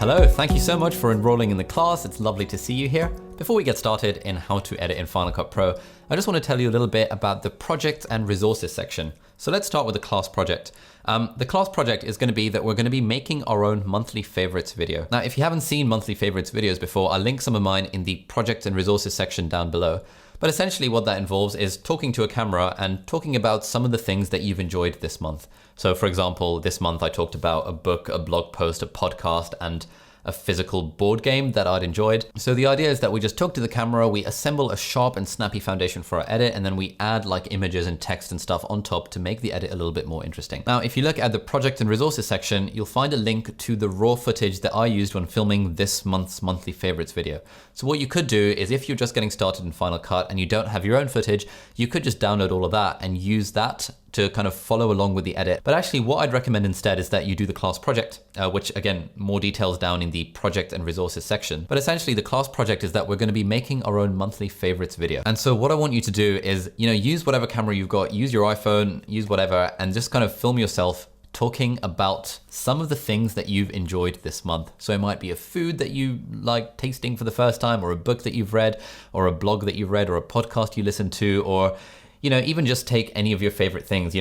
Hello, thank you so much for enrolling in the class. It's lovely to see you here. Before we get started in how to edit in Final Cut Pro, I just want to tell you a little bit about the project and resources section. So let's start with the class project. The class project is going to be that we're going to be making our own monthly favorites video. Now, if you haven't seen monthly favorites videos before, I'll link some of mine in the project and resources section down below. But essentially what that involves is talking to a camera and talking about some of the things that you've enjoyed this month. So for example, this month I talked about a book, a blog post, a podcast, and a physical board game that I'd enjoyed. So the idea is that we just talk to the camera, we assemble a sharp and snappy foundation for our edit, and then we add like images and text and stuff on top to make the edit a little bit more interesting. Now, if you look at the project and resources section, you'll find a link to the raw footage that I used when filming this month's monthly favorites video. So what you could do is if you're just getting started in Final Cut and you don't have your own footage, you could just download all of that and use that to kind of follow along with the edit. But actually what I'd recommend instead is that you do the class project, which again, more details down in the project and resources section. But essentially the class project is that we're gonna be making our own monthly favorites video. And so what I want you to do is, use whatever camera you've got, use your iPhone, use whatever, and just kind of film yourself talking about some of the things that you've enjoyed this month. So it might be a food that you like tasting for the first time, or a book that you've read, or a blog that you've read, or a podcast you listened to, or even just take any of your favorite things.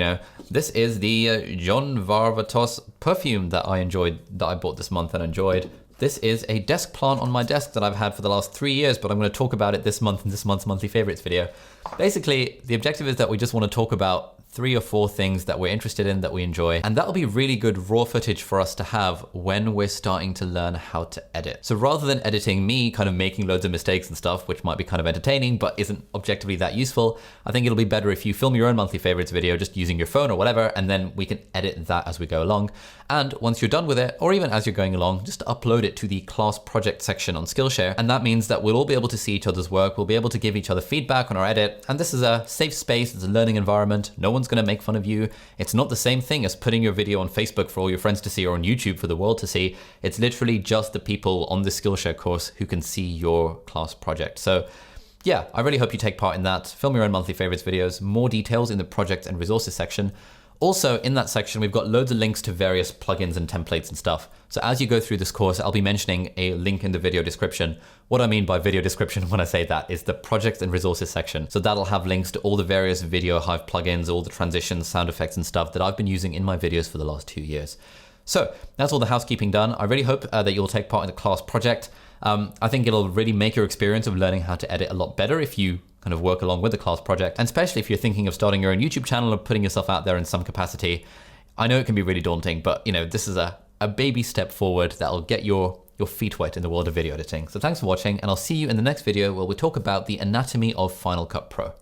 This is the John Varvatos perfume that I enjoyed, that I bought this month and enjoyed. This is a desk plant on my desk that I've had for the last 3 years, but I'm going to talk about it this month in this month's monthly favorites video. Basically, the objective is that we just want to talk about 3 or 4 things that we're interested in, that we enjoy. And that'll be really good raw footage for us to have when we're starting to learn how to edit. So rather than editing me kind of making loads of mistakes and stuff, which might be kind of entertaining, but isn't objectively that useful, I think it'll be better if you film your own monthly favorites video just using your phone or whatever, and then we can edit that as we go along. And once you're done with it, or even as you're going along, just upload it to the class project section on Skillshare. And that means that we'll all be able to see each other's work. We'll be able to give each other feedback on our edit. And this is a safe space. It's a learning environment. No one's going to make fun of you. It's not the same thing as putting your video on Facebook for all your friends to see, or on YouTube for the world to see. It's literally just the people on the Skillshare course who can see your class project. So yeah, I really hope you take part in that. Film your own monthly favorites videos. More details in the project and resources section. Also in that section, we've got loads of links to various plugins and templates and stuff. So as you go through this course, I'll be mentioning a link in the video description. What I mean by video description when I say that is the project and resources section. So that'll have links to all the various video Hive plugins, all the transitions, sound effects and stuff that I've been using in my videos for the last 2 years. So that's all the housekeeping done. I really hope that you'll take part in the class project. I think it'll really make your experience of learning how to edit a lot better if you kind of work along with the class project. And especially if you're thinking of starting your own YouTube channel or putting yourself out there in some capacity. I know it can be really daunting, but this is a baby step forward that'll get your feet wet in the world of video editing. So thanks for watching, and I'll see you in the next video where we talk about the anatomy of Final Cut Pro.